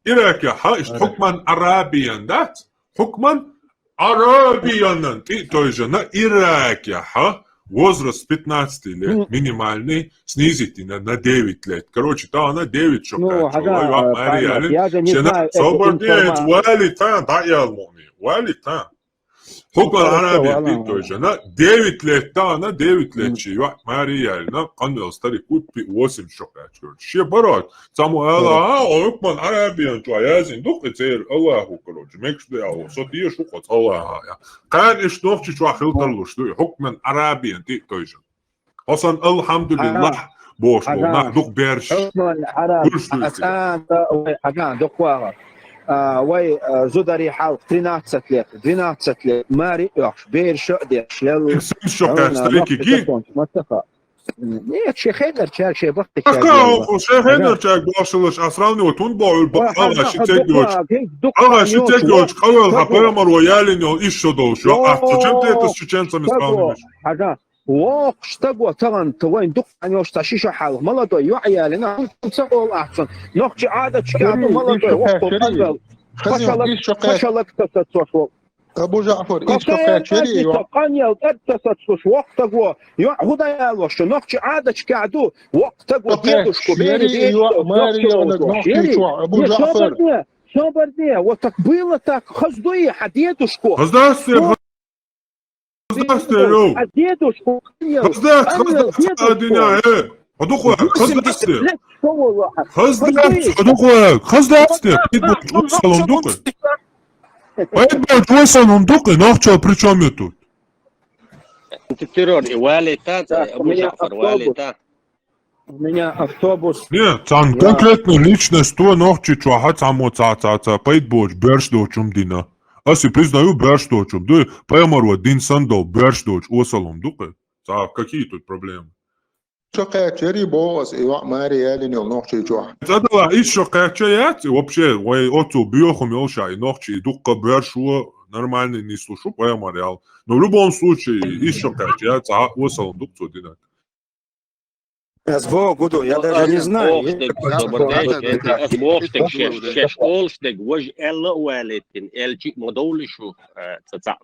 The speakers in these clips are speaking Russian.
إراك يا حائش حكما عربيا دات حكما عربيا توجنا إراك يا ха возраст 15 лет минимальный снизить на 9 лет. Короче, да, она 9 шокает. Соборнец, валитан, да, я алмони, валитан. حكم العربية توجنا 9 لет أنا 9 لет شيء ماريالنا قناة استريكوت بوسم شقات شيء برات سامو الله حكم العربية جو يازين دوق تير الله كروج ماكش ده أو صديق شو قط الله يا كان إيش نوفش شو خلط اللوش ده حكم العربية تي توجنا أصلا الحمد لله بوش بو دوق بيرش حاجة دوق وي زودري حال 13 лет 12 лет ماري يوش بير شو ديش يلا شو كاستريكي كي нет شيخيدر чак شي بختك أكاو شيخيدر чак باشلش أسراني وتون باول بقى شتيجوش أغا شتيجوش قوي حبيمر ويالينيو إيش شو دوشو أحسن تيتس شتينسا مسكاني حاجة وقش تقوى تغن توين دق عن يوش تشيشة حاله ملدو يوعي لنا تسأل أحسن نخش عادة شكاته ملدو وقت الأجل فشلك تتصوش أبو جعفر إيش شقات شري قانيا تتصوش وقت تقوى هدا يالوش نخش عادة شكاته وقت تقوى ديدوش كبيري أبو جعفر شو برديه وتقبيله так خزدوية حديدوشكو خزداسته خزداسته حديدوشكو خزداسته أدينا إيه هدوخوا خزداسته هدوخوا خزداسته идут وصلهم دوقы идут وصلهم دوقы نахча причем я тут террор والدات أبو جعفر والدات у меня автобус нет там конкретно личность то нахчи чуахат самоцаца поидбоч бершдочум дина Аси признаю бершдочум да поймару один сандал бершдоч وصلهم دوقы какие тут проблемы شقات شري بوس إيوه ماري يالينيو نخشي جوع زادلا إيش شقاتشيات вообще وي أوتو بيوخم يلشай нохчи дука бершуа нормальный не слушаю поймарял но в любом случае إيش شقاتشيات وصلهم دوقцо дина СБО гуду, я даже не знаю. شش أولشتك وج إلا والدين إلشي مدولشوا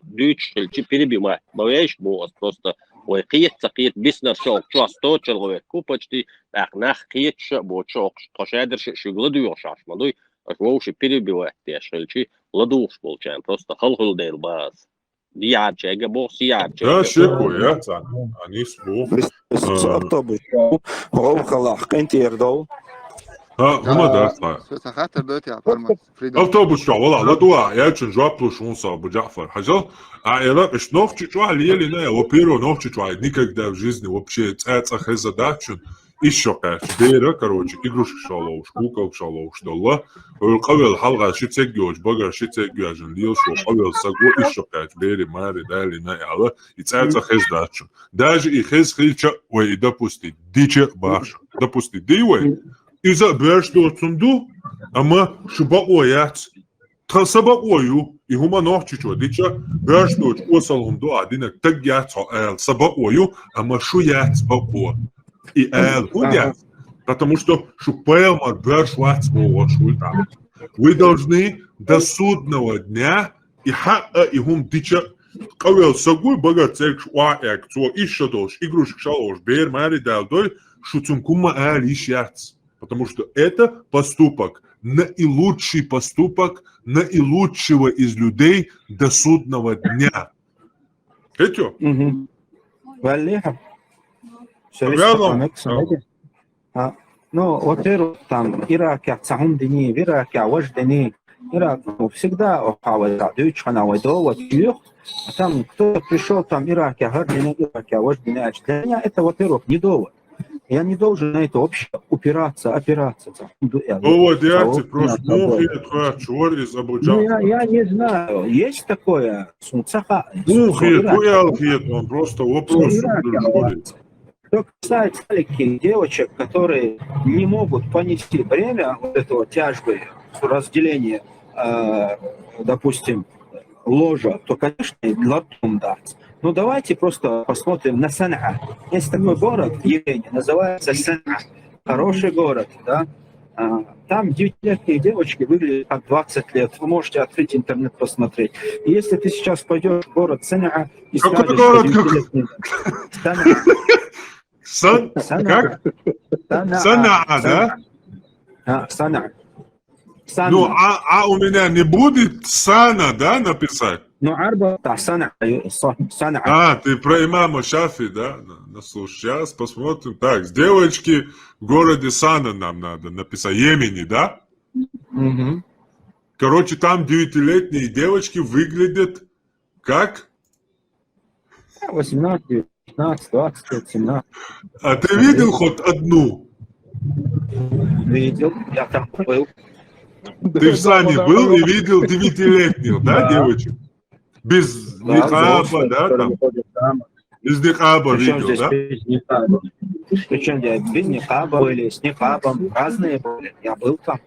دوتش إلشي بيربي ما بويش بو أصلا وقيت تقيت بيسنر شوق شو أستوتش الغوية كوبتشتي أخناخ قيت شو بو شوق قشادر شو غلدو يوشاش مدوي أشووش بيربي وقتيش إلشي لدوش بولشان просто خلخل ديل باز دي عاد شيء بو سي عاد شيء شكو يا تان أنيس بو автобус هو خلاص أنت يردو هما ده سخات دلوقتي يا فرمت автобус شو والله لا دوا يا تشن جواب له شو صار أبو جعفر حاجة عائلة إيش نوفش شو على يلي نا وبيرو نوفش شو عاد никогда в жизни вообще цаца хезадачун إيش شقة بيرة كروجي إجروش شالوش كوكا شالوش دلله والقبل حلقة شيء تجوج بقر شيء تجوج ليوش وقبل سقوا إيش شقة بيرة ماري دالي نا على يتعاطى خزداتشون داج يخز خيلش ويدبوستي ديش باش دبوستي ديوي إذا بيرش دوتسندو أما شو بقويات سبقويو يهما نوحشي شو ديشا بيرش دوت وصلهم دو عدينك تجيات سبقويو أما شو يات سبقوا и худят, потому что шупелмар бершвац шульта. Вы должны до судного дня и хака и хум дича кавел сагуй богатек шуаек цо ишадош игрушек шалош бер мари далдой шуцункума алишяц. Потому что это поступок, наилучший поступок наилучшего из людей до судного дня. Это? Валиха. Ну, во-первых, там Ирак, Цахум Дини, Ирак, Вождени, Ирак, всегда ухавает, дючхана вайдова, тюх, а там кто-то пришел, там Ирак, Гардини, Ирак, Вождени, для меня это, во-первых, не довод. Я не должен на это вообще опираться. Довод, я просто чур из Абу Джафара. Я не знаю, есть такое? Он просто вопрос. Что касается маленьких девочек, которые не могут понести бремя вот этого тяжбы, разделения, допустим, ложа, то, конечно, латум дать. Но давайте просто посмотрим на Санаа. Есть такой город в Йемене, называется Санаа. Хороший город, да? Там 9-летние девочки выглядят как 20 лет. Вы можете открыть интернет, посмотреть. И если ты сейчас пойдешь в город Санаа и Какой скажешь, город? что 9-летние... Как? Санаа, да? Санаа. Ну, у меня не будет Сана, да, написать? Ну, арба, Санаа. Санаа. Ты про имама Шафи, да? Ну, слушай, сейчас посмотрим. Так, с девочки в городе Сана нам надо написать. Йемени, да? Угу. Короче, там 9-летние девочки выглядят как? 18, 19, 20 лет, 17. А ты видел хоть одну? Видел, я там был. Ты в Сане был и видел 9-летних, да, девочек? Без нихаба, да, там? Без нихаба Причем видел, здесь да? без нихаба? Причем здесь без нихаба были, с нихабом, разные были. Я был там.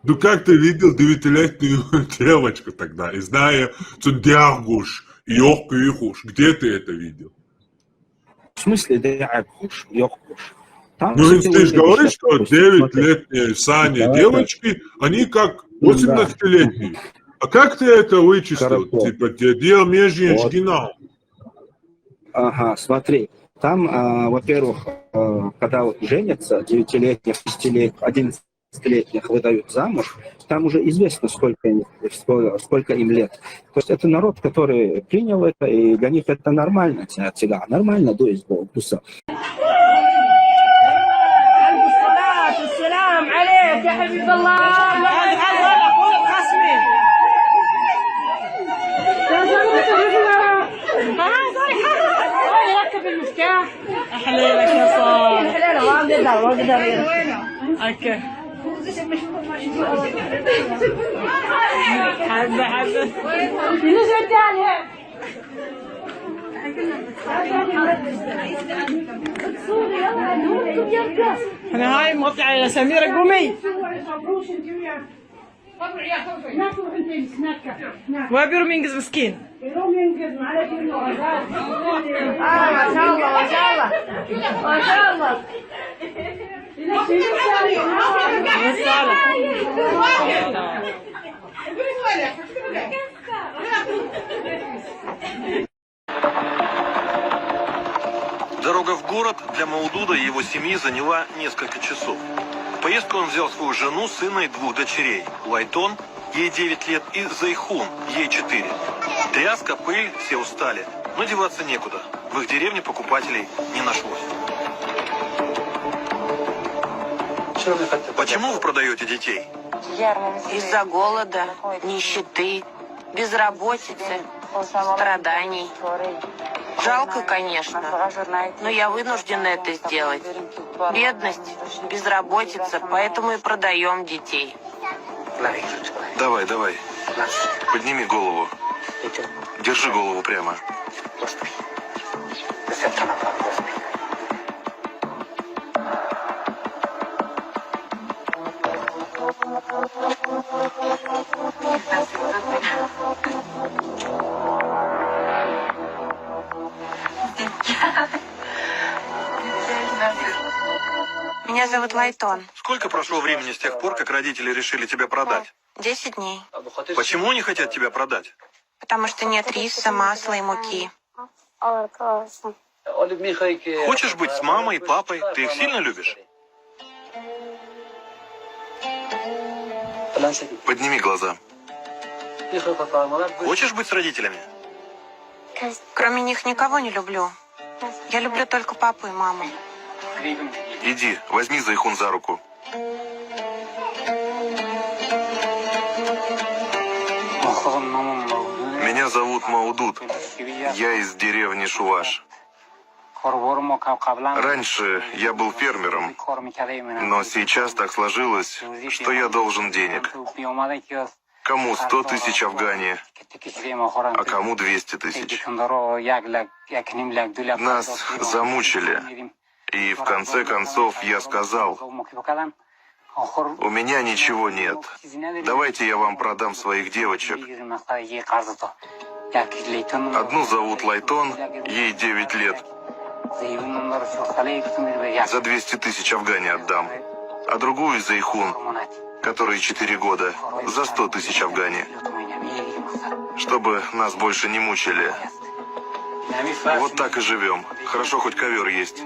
Ну как ты видел 9-летнюю девочку тогда, и зная Цундиагуш, Йохкуихуш, где ты это видел? В смысле, да я хуш, ёхуш. Там Ну, все ты же люди говоришь, что допустим, 9-летние Сани девочки, они как 18-летние. А как ты это вычислил? Хорошо. Типа, где между Вот. генал? Ага, смотри. Там, во-первых, когда вот женятся 9-летних, 10-летних, 11-летних выдают замуж, там уже известно, сколько им лет. То есть это народ, который принял это, и для них это нормально. Нормально, то есть буса. السلام عليك يا حبيب الله. ركب المفتاح. احلالك يا صاحبي. احلاله ما اقدر اوكي. حبه حبه. نزل تاني. انا هاي موقع على سميرة قومي. وابيرو مينجز مسكين. ما شاء الله ما شاء الله ما شاء الله. Дорога в город для Маудуда и его семьи заняла несколько часов. В поездку он взял свою жену, сына и 2 дочерей. Лайтон, ей 9 лет, и Зайхун, ей 4. Тряска, пыль, все устали. Но деваться некуда. В их деревне покупателей не нашлось. Почему вы продаете детей? Из-за голода, нищеты, безработицы, страданий. Жалко, конечно, но я вынуждена это сделать. Бедность, безработица, поэтому и продаем детей. Давай, давай. Подними голову. Держи голову прямо. Меня зовут Лайтон. Сколько прошло времени с тех пор, как родители решили тебя продать? 10 дней. Почему они хотят тебя продать? Потому что нет риса, масла и муки. Хочешь быть с мамой, папой? Ты их сильно любишь? Подними глаза. Хочешь быть с родителями? Кроме них никого не люблю. Я люблю только папу и маму. Иди, возьми Зайхун за руку. Меня зовут Маудуд. Я из деревни Шуваш. Раньше я был фермером, но сейчас так сложилось, что я должен денег. Кому 100 тысяч афгани, а кому 200 тысяч. Нас замучили. И в конце концов я сказал, у меня ничего нет. Давайте я вам продам своих девочек. Одну зовут Лайтон, ей 9 лет. За 200 тысяч афгани отдам. а другую Зайхун, который 4 года, за 100 тысяч афгани. Чтобы нас больше не мучили. Вот так и живем. Хорошо, хоть ковер есть.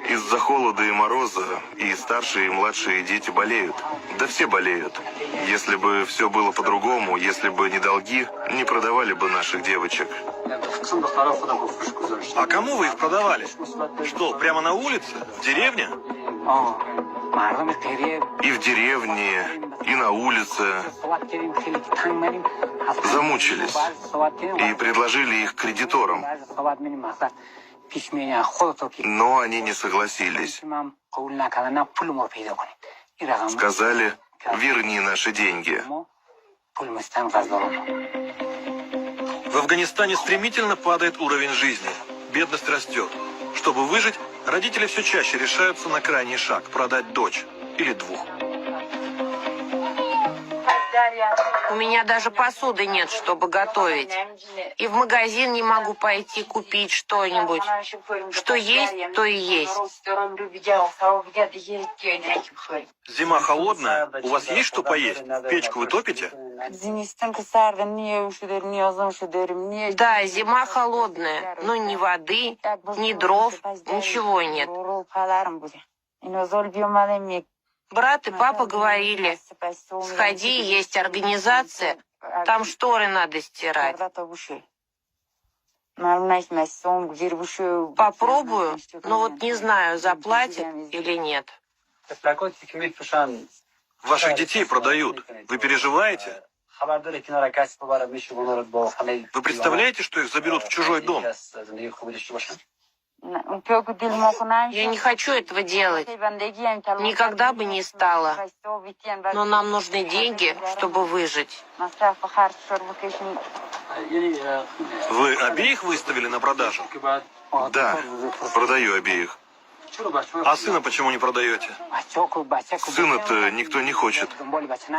Из-за холода и мороза и старшие, и младшие дети болеют. Да все болеют. Если бы все было по-другому, если бы не долги, не продавали бы наших девочек. А кому вы их продавали? Что, прямо на улице? В деревне? И в деревне, и на улице. Замучились. И предложили их кредиторам. Но они не согласились. Сказали, верни наши деньги. В Афганистане стремительно падает уровень жизни. Бедность растет. Чтобы выжить, родители все чаще решаются на крайний шаг – продать дочь или двух. У меня даже посуды нет, чтобы готовить. И в магазин не могу пойти купить что-нибудь. Что есть, то и есть. Зима холодная, у вас есть что поесть? Печку вы топите? Да, зима холодная, но ни воды, ни дров, ничего нет. Брат и папа говорили, сходи, есть организация, там шторы надо стирать. Попробую, но вот не знаю, заплатят или нет. Ваших детей продают. Вы переживаете? Вы представляете, что их заберут в чужой дом? Я не хочу этого делать. Никогда бы не стала. Но нам нужны деньги, чтобы выжить. Вы обеих выставили на продажу? Да, продаю обеих. А сына почему не продаете? Сына-то никто не хочет.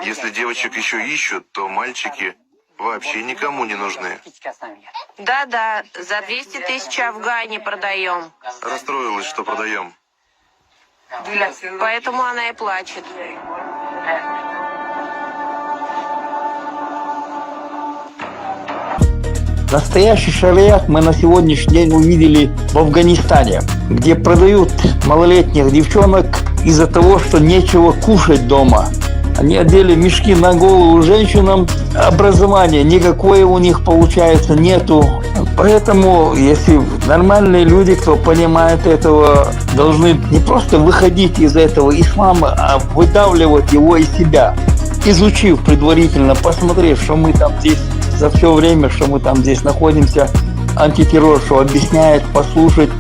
Если девочек еще ищут, то мальчики вообще никому не нужны. Да-да, за 200 тысяч афгани продаем. Расстроилась, что продаем. Поэтому она и плачет. Настоящий шариат мы на сегодняшний день увидели в Афганистане, где продают малолетних девчонок из-за того, что нечего кушать дома. Они одели мешки на голову женщинам, образования никакое у них, получается, нету. Поэтому, если нормальные люди, кто понимает этого, должны не просто выходить из этого ислама, а выдавливать его из себя. Изучив предварительно, посмотрев, что мы там здесь за все время, что мы там здесь находимся, антитеррор, что объясняет, послушать,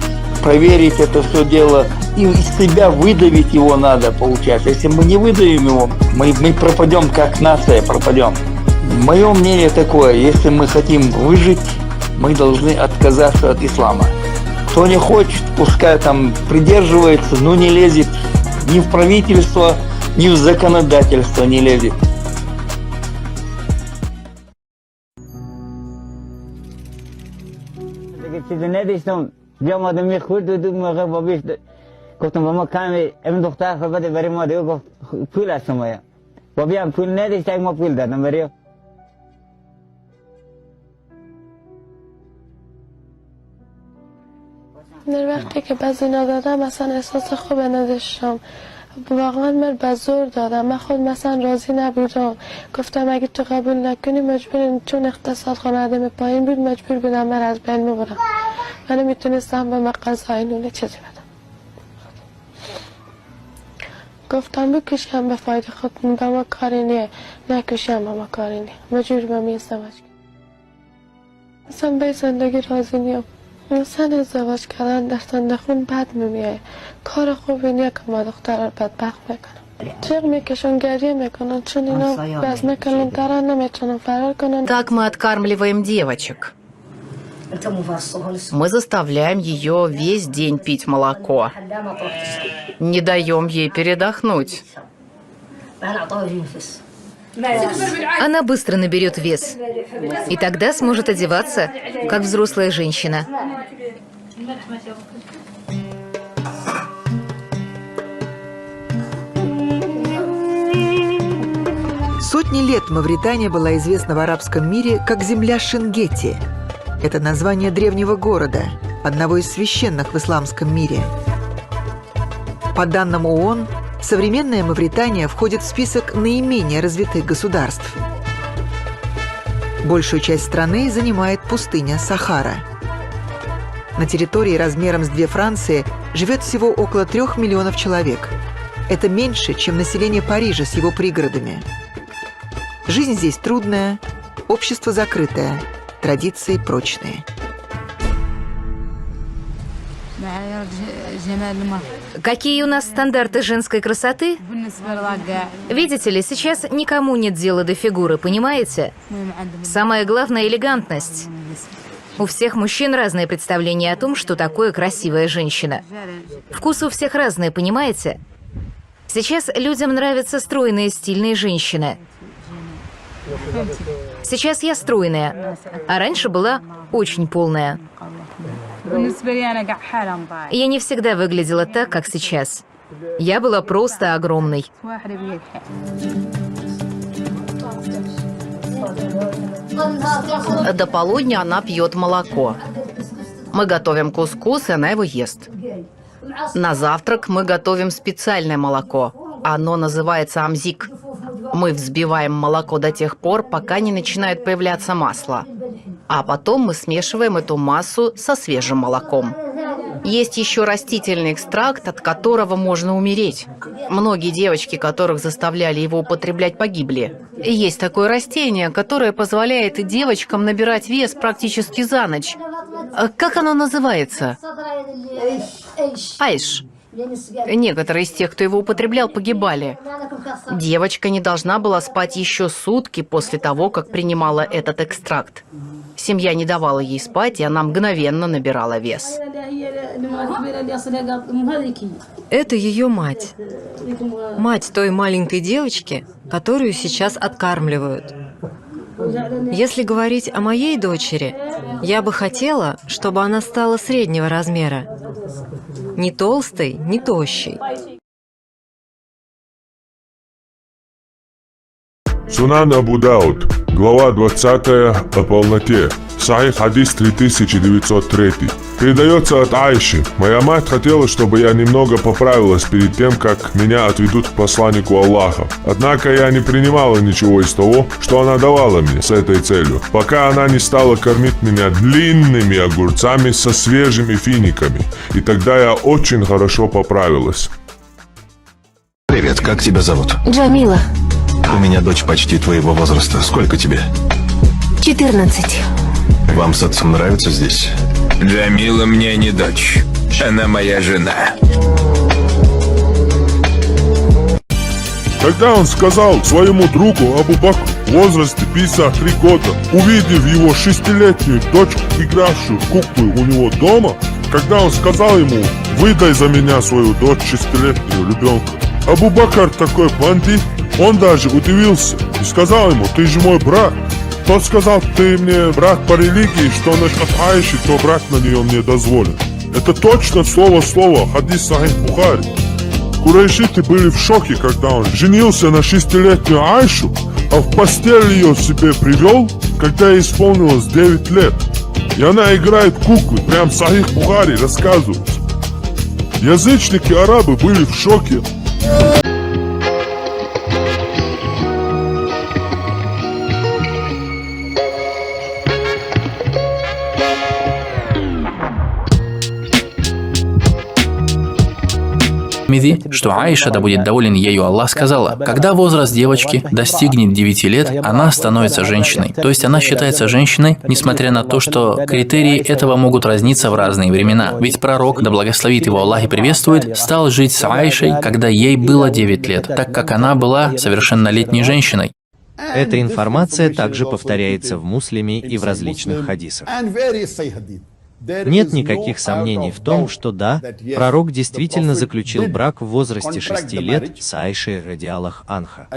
проверить это все дело. И из себя выдавить его надо, получается. Если мы не выдавим его, мы пропадем, как нация пропадем. Мое мнение такое, если мы хотим выжить, мы должны отказаться от ислама. Кто не хочет, пускай там придерживается, но не лезет ни в правительство, ни в законодательство не лезет. گفتم با ما کمی این دختر خود بده برای ما دیگه گفت پول از شما و بیام پول نداشت یک ما پول دادم برای در وقتی که بزینا دادم مثلا احساس خوب نداشتم واقعا من به زور دادم من خود مثلا راضی نبودم گفتم اگه تو قبول نکنی مجبورم چون اقتصاد خانواده پایین بود مجبور بودم من از بین میبرم من نمیتونستم به مغازه نونه چیزی بدم گفتم بکشم به فایده خود به ما کاری نیه نکشم به ما کاری نیه مجبور به می ازدواج مثلا به زندگی راضی نیم مثلا ازدواج کردن در زندخون بد میمیه کار خوبی نیه که ما دختر رو بدبخت میکنم جیغ میکشن گریه میکنن چون اینا بزنه کلانترن نمیتونن فرار کنن. Так мы откармливаем девочек. Мы заставляем ее весь день пить молоко. Не даем ей передохнуть. Она быстро наберет вес. И тогда сможет одеваться, как взрослая женщина. Сотни лет Мавритания была известна в арабском мире как земля Шингети. Это название древнего города, одного из священных в исламском мире. По данным ООН, современная Мавритания входит в список наименее развитых государств. Большую часть страны занимает пустыня Сахара. На территории размером с 2 Франции живет всего около 3 миллионов человек. Это меньше, чем население Парижа с его пригородами. Жизнь здесь трудная, общество закрытое, традиции прочные. Какие у нас стандарты женской красоты? Видите ли, сейчас никому нет дела до фигуры, понимаете? Самое главное – элегантность. У всех мужчин разные представления о том, что такое красивая женщина. Вкусы у всех разные, понимаете? Сейчас людям нравятся стройные, стильные женщины. Сейчас я стройная, а раньше была очень полная. Я не всегда выглядела так, как сейчас. Я была просто огромной. До полудня она пьет молоко. Мы готовим кускус, и она его ест. На завтрак мы готовим специальное молоко. Оно называется амзик. Мы взбиваем молоко до тех пор, пока не начинает появляться масло. А потом мы смешиваем эту массу со свежим молоком. Есть еще растительный экстракт, от которого можно умереть. Многие девочки, которых заставляли его употреблять, погибли. И есть такое растение, которое позволяет девочкам набирать вес практически за ночь. Как оно называется? Айш. Некоторые из тех, кто его употреблял, погибали. Девочка не должна была спать еще сутки после того, как принимала этот экстракт. Семья не давала ей спать, и она мгновенно набирала вес. Это ее мать. Мать той маленькой девочки, которую сейчас откармливают. Если говорить о моей дочери, я бы хотела, чтобы она стала среднего размера. Не толстой, не тощей. Сунан Абу Дауд, глава 20 о полноте. Сахих хадис 3903. Передается от Айши. Моя мать хотела, чтобы я немного поправилась перед тем, как меня отведут к посланнику Аллаха. Однако я не принимала ничего из того, что она давала мне с этой целью, пока она не стала кормить меня длинными огурцами со свежими финиками. И тогда я очень хорошо поправилась. Привет, как тебя зовут? Джамила, У меня дочь почти твоего возраста. Сколько тебе? 14. Вам с отцом нравится здесь? Джамила мне не дочь. Она моя жена. Когда он сказал своему другу Абу Бакру в возрасте 53 года, увидев его 6-летнюю дочку, игравшую в куклы у него дома, когда он сказал ему: «Выдай за меня свою дочь 6-летнюю ребенка», Абу Бакр, такой бандит, он даже удивился и сказал ему: «Ты же мой брат». Тот сказал: «Ты мне брат по религии, что насчет Айши, то брат на нее мне дозволен». Это точно слово в слово хадис Сахих Бухари. Курайшиты были в шоке, когда он женился на 6-летнюю Айшу, а в постель ее себе привел, когда ей исполнилось 9 лет. И она играет в куклы, прям Сахих Бухари рассказывает. Язычники арабы были в шоке. Что Аиша, да будет доволен ею Аллах, сказала: когда возраст девочки достигнет 9 лет, она становится женщиной. То есть она считается женщиной, несмотря на то, что критерии этого могут разниться в разные времена. Ведь пророк, да благословит его Аллах и приветствует, стал жить с Аишей, когда ей было 9 лет, так как она была совершеннолетней женщиной. Эта информация также повторяется в Муслиме и в различных хадисах. Нет никаких сомнений в том, что да, пророк действительно заключил брак в возрасте 6 лет с Айшей радиаллах анха.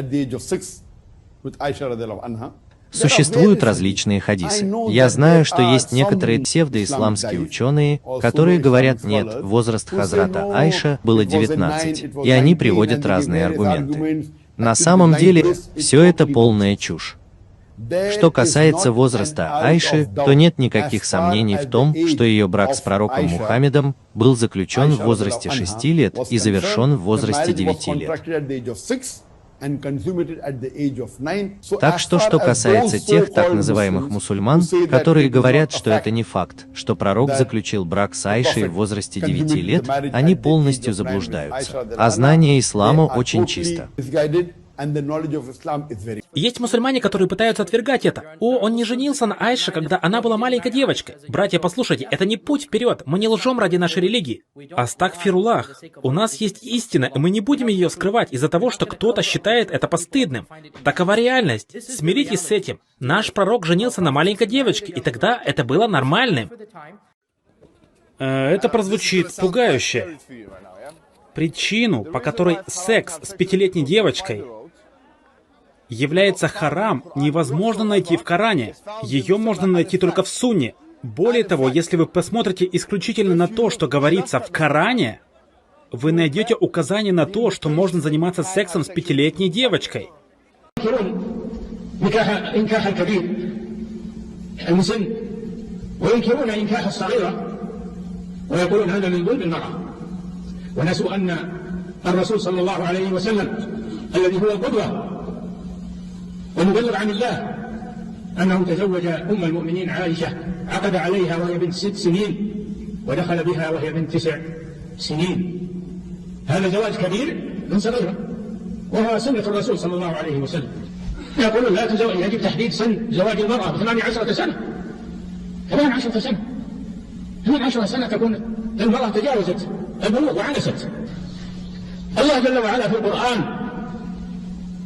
Существуют различные хадисы. Я знаю, что есть некоторые псевдоисламские ученые, которые говорят: нет, возраст Хазрата Айша было 19, и они приводят разные аргументы. На самом деле, все это полная чушь. Что касается возраста Айши, то нет никаких сомнений в том, что ее брак с пророком Мухаммедом был заключен в возрасте 6 лет и завершен в возрасте 9 лет. Так что касается тех так называемых мусульман, которые говорят, что это не факт, что пророк заключил брак с Айшей в возрасте 9 лет, они полностью заблуждаются. А знание ислама очень чисто. Есть мусульмане, которые пытаются отвергать это. Он не женился на Айше, когда она была маленькой девочкой. Братья, послушайте, это не путь вперед. Мы не лжем ради нашей религии. Астагфируллах. У нас есть истина, и мы не будем ее скрывать из-за того, что кто-то считает это постыдным. Такова реальность. Смиритесь с этим. Наш пророк женился на маленькой девочке, и тогда это было нормальным. Это прозвучит пугающе. Причину, по которой секс с 5-летней девочкой является харам, невозможно найти в Коране. Ее можно найти только в Сунне. Более того, если вы посмотрите исключительно на то, что говорится в Коране, вы найдете указание на то, что можно заниматься сексом с 5-летней девочкой. ونسوا أن الرسول صلى الله عليه وسلم الذي هو القدوة ونبلغ عن الله أنه تزوج أم المؤمنين عائشة، عقد عليها وهي بنت 6 سنين ودخل بها وهي بنت 9 سنين. هذا زواج كبير من صغيرة، وهو سنة الرسول صلى الله عليه وسلم. يقولون لا تزوج، يجب تحديد سن زواج المرأة ب 18 سنة. 18 سنة. 18 سنة تكون المرأة تجاوزت البلوغ وعنست. الله جل وعلا في القرآن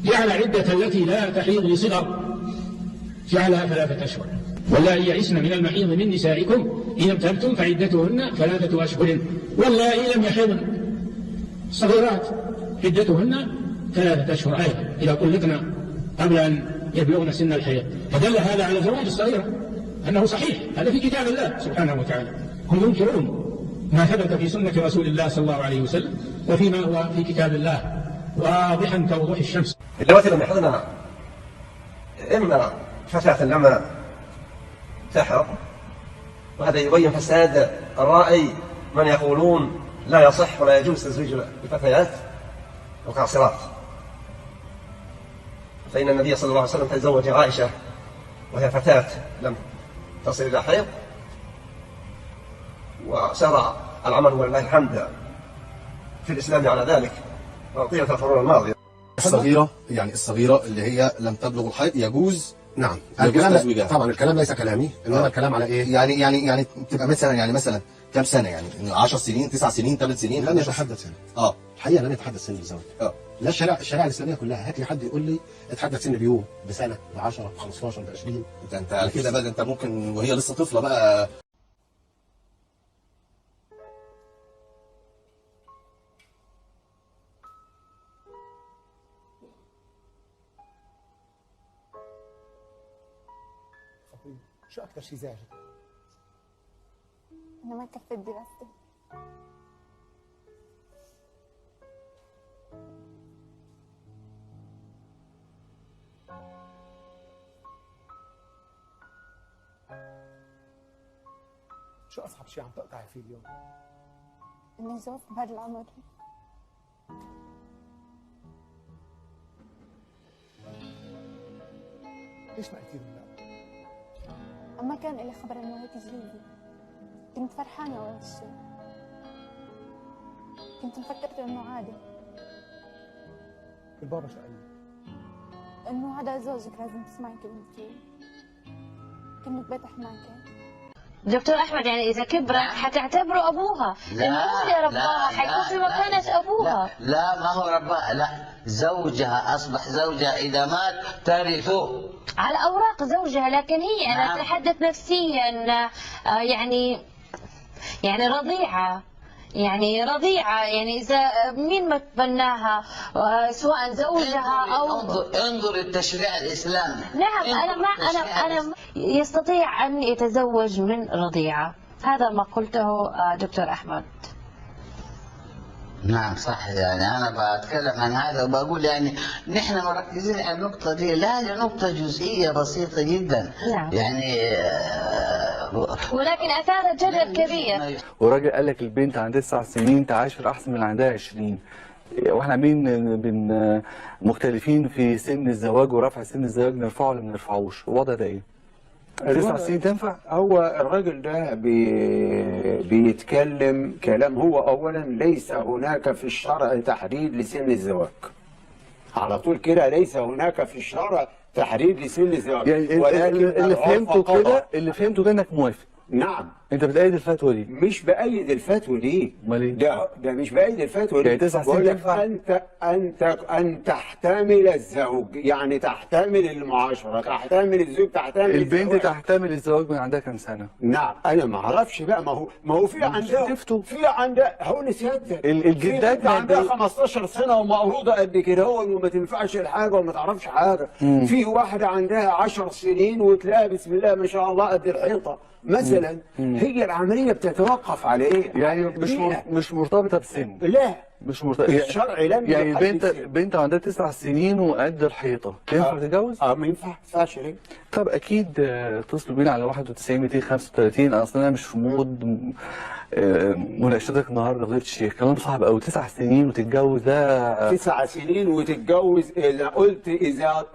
جعل عدة التي لا تحيض لصغر جعلها 3 أشهر. واللائي يئسن من المحيض من نسائكم إن ارتبتم فعدتهن 3 أشهر واللائي لم يحضن صغيرات عدتهن 3 أشهر أيضا إذا طلقن قبل أن يبلغن سن الحيض. فدل هذا على زواج الصغيرة أنه صحيح. هذا في كتاب الله سبحانه وتعالى. هم ينكرون ما ثبت في سنة رسول الله صلى الله عليه وسلم وفيما هو في كتاب الله واضحا كوضوح الشمس. اللواتي لم يحضن إما فتاة لما تحض، وهذا يبين فساد الرأي من يقولون لا يصح ولا يجوز تزويج الفتيات القاصرات، فإن النبي صلى الله عليه وسلم تزوج عائشة وهي فتاة لم تصل إلى حيض، وشرع العمل ولله الحمد في الإسلام على ذلك طيلة القرون الماضية. الصغيرة يعني الصغيرة اللي هي لم تبلغ الحيض يجوز. نعم الكلام طبعا الكلام ليس كلامي، انما الكلام على ايه؟ يعني تبقى مثلا كم سنة، يعني 10 سنين 9 سنين 8 سنين. لن يتحدث هنا. الحقيقة لن يتحدث سن الزواج. لا الشريعة الإسلامية كلها. هات لي حد يقول لي اتحدث سن بيوم بسنة ب10 ب15 ب20. انت على كده بقى انت ممكن وهي لسه طفلة بقى. شو أكثر شيء زعجك؟ أنا ما كفت دراستي. شو أصعب شيء عم تقطعي فيه اليوم؟ إني زوجت بهذا العمر. ليش ما قلتي لا؟ ما كان لي خبر انه هيك جريمة. كنت فرحانة أول شيء. كنت مفكرة انه عادي. البابا شو قال لي؟ انه هذا زوجك لازم تسمعي كلمتي. كنت ببيت حماكي. دكتور أحمد يعني إذا كبرت حتعتبره أبوها. لا هو رباها حيكون في مكانة أبوها. لا ما هو رباها، لا زوجها أصبح زوجها إذا مات ترثه على أوراق زوجها، لكن هي أنا أتحدث نفسيا يعني رضيعة. يعني إذا مين ما تبناها سواء زوجها أو انظر التشريع الإسلامي. نعم أنا يستطيع أن يتزوج من رضيعة. هذا ما قلته دكتور أحمد. نعم صح. يعني أنا بتكلم عن هذا وبقول يعني نحن مركزين على النقطة دي، لا هي نقطة جزئية بسيطة جدا. نعم. يعني ولكن أثار جدل كبير. وراجل قال لك البنت عندها 9 سنين تعاشر أحسن من عندها 20. واحنا عاملين مختلفين في سن الزواج ورفع سن الزواج، نرفعه ولا ما نرفعوش؟ الوضع ده ايه؟ 9 سنين تنفع؟ هو الراجل ده بيتكلم كلام. هو اولا ليس هناك في الشرع تحديد لسن الزواج، على طول كده ليس هناك في الشرع تحديد لسن الزواج. يعني ولكن اللي فهمته كده انك موافق. نعم. انت بتأيد الفتوى دي؟ مش بأيد الفتوى دي. امال ايه؟ ده مش بأيد الفتوى دي. يعني 9 سنين تنفع؟ أن تحتمل الزوج، يعني تحتمل المعاشرة، تحتمل الزوج، تحتمل البنت تحتمل الزواج من عندها كام سنة؟ نعم. أنا ما أعرفش بقى. ما هو في عندها هو نسيت الجدات عندها 15 سنة ومقروضة قد كده وما تنفعش الحاجة وما تعرفش حاجة. في واحدة عندها 10 سنين وتلاقي بسم الله ما شاء الله قد الحيطة مثلا. هي العمليه بتتوقف على ايه؟ يعني مش مرتبطه بسن. لا مش مرتبطه. الشرع لم يعني بنت عندها 9 سنين وقد الحيطه تنفع تتجوز؟ ما ينفعش ليه؟ طب اكيد اتصلوا بينا على 91 235. اصلا انا مش في مود مناقشتك النهارده غير الشيخ. كلام صعب قوي. 9 سنين وتتجوز ده 9 سنين وتتجوز اذا قلت اذا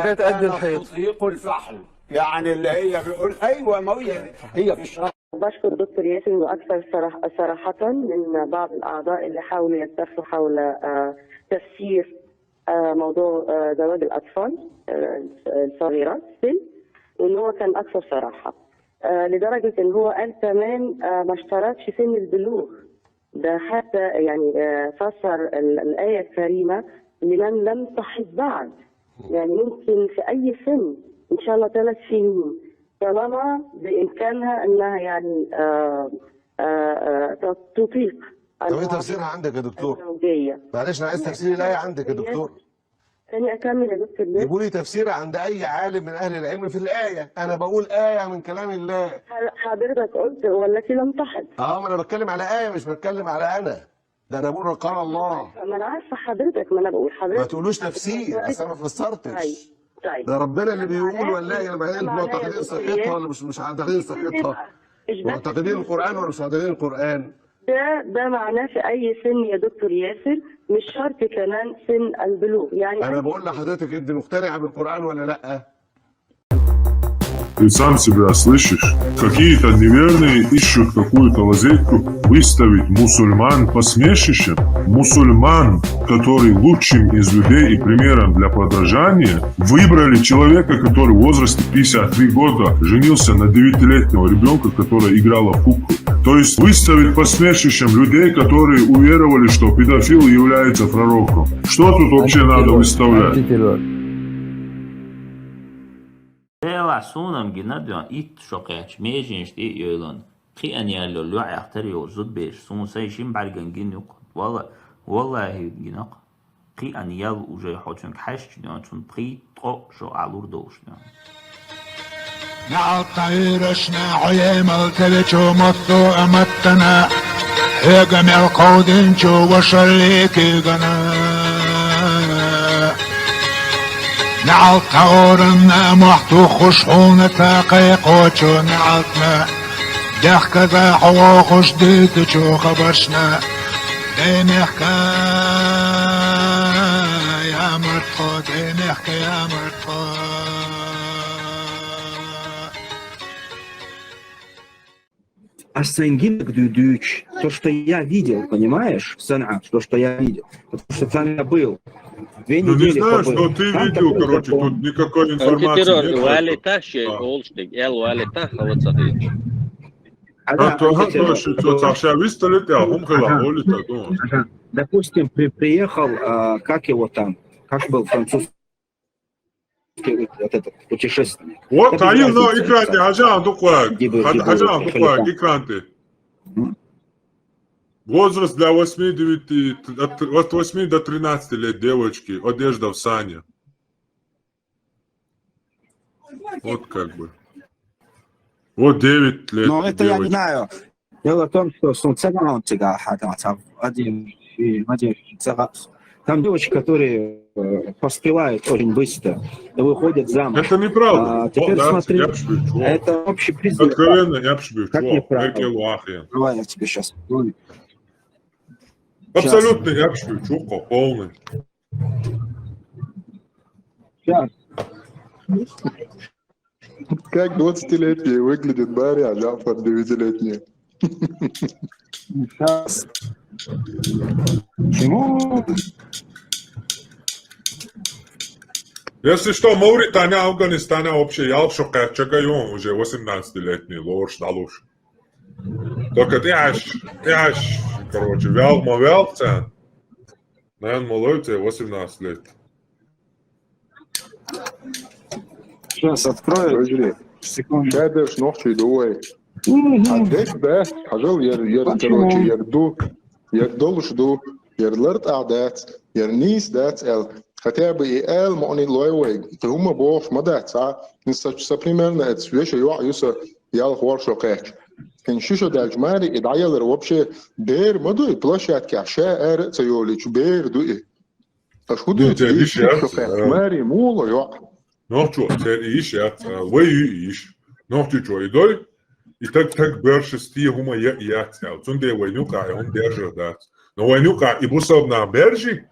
كانت قد الحيطه تطيق الفحل، يعني اللي هي بيقول ايوه ما هي في الشرع. بشكر دكتور ياسر واكثر صراحه من بعض الاعضاء اللي حاولوا يتفقوا حول تفسير موضوع زواج الاطفال الصغيرات وان هو كان اكثر صراحه لدرجه ان هو قال كمان ما اشترطش سن البلوغ. ده حتى يعني فسر الايه الكريمه لمن لم تحض بعد، يعني ممكن في اي سن ان شاء الله 3 سنين طالما بامكانها انها يعني تطيق. طب ايه تفسيرها عندك يا دكتور؟ معلش انا عايز تفسير الايه عندك يا دكتور. ثاني اكمل يا دكتور. جيبوا لي تفسيرها عند اي عالم من اهل العلم في الايه. انا بقول ايه من كلام الله. حضرتك قلت والتي لم تحض. ما انا بتكلم على ايه مش بتكلم على انا. ده انا بقول قال الله. ما انا عارفه حضرتك، ما انا بقول حضرتك ما تقولوش تفسير اصل انا ما فسرتش. طيب ده ربنا اللي بيقول ولا ايه؟ بعدين معتقدين صحتها ولا مش معتقدين صحتها؟ معتقدين القران ولا مش معتقدين القران؟ ده معناه في اي سن يا دكتور ياسر، مش شرط كمان سن البلوغ. يعني انا бقول لحضرتك انت مقتنعه بالقران ولا لا؟ Ты сам себя слышишь? Какие-то неверные ищут какую-то лазейку выставить мусульман посмешищем. Мусульман, который лучшим из людей и примером для подражания, выбрали человека, который в возрасте 53 года женился на 9-летнего ребенка, которая играла в куклу. То есть выставить посмешищем людей, которые уверовали, что педофил является пророком. Что тут вообще надо выставлять? Ela sunam ginadyan itt sokaç mejins di yölön. Qian yallo lu'a yaxtari zud besh sun sayshim balgan ginuq. Wallahi ginuq. Qian yal ujay hotun hash dan tun pri tro sho alur doshna. نعطيرشنا عيم التلجو مطو أمتنا هيقم القودين جو وشريكي قنا نعطورنا محتو خشحون تاقيق وشو نعطنا دخك ذا حواخش ديت جو خبرشنا دينحكا يا مرتقو دينحكا يا مرتقو. Ассангинок дюдюч, то, что я видел, понимаешь, Санаа, то, что я видел, потому что там я был. 2 Ну недели не знаю, побыл. что ты видел, короче, тут никакой информации нет. Допустим, приехал, как его там, как был французский вот этот путешественник. Вот, Таил, но экранте, Хаджан, Хаджан, экранте. Возраст для 8 от 8 до 13 лет девочки, одежда в сане. Вот как бы. Вот 9 лет. Но это я не знаю. Дело в том, что солнцеганонтига один и надеются. Там девочки, которые поспевают очень быстро, выходят замуж. Это неправда. А теперь смотри, это общий признак. Откровенно не обшибешь. Как неправда? Давай я тебе сейчас. Абсолютно не обшибешь. Полный. Сейчас. Как 20-летние выглядит Барри, а Джафар 9-летний. Сейчас. Почему? Если что, Мавритания, Афганистана вообще ялшока чекаем уже 18-летний, ложь да ложь. Только ты аж, короче, вялся. Наверное, молодой тебе 18 лет. Сейчас открою. Секунду. Кадыш ночи дуй. Адек да, хажал короче, يردول شدو يرلرت أعداد يرنيس دات хотя бы и معني لوي هم بوف مدات ساعة نستش примерно это свеча юса ял хвар шокач كان شيشو دالجماري إدعيا لروبشة بير مدوي بلاشات كعشاء أرق تيولي بير دوئي أشهدو تيش ماري مولا يوع نوحشو تيش ويش نوحشو يدوي И так большинстве хума яцел. Цунде войнука, он держит да. Но войнука и бусов на бережи.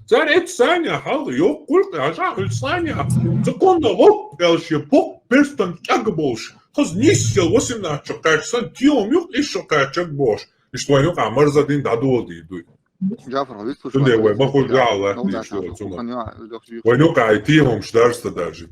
Царь это Саня, хал, ё культ, а жа Саня. Законно вот белши пок перстан чагбош. Хаз нисел 18 качсан тиом юк и шока чагбош. И что войнука марзадин дадуолди дуй. Цунде вой махул жал, войнука и тиом шдарста даже.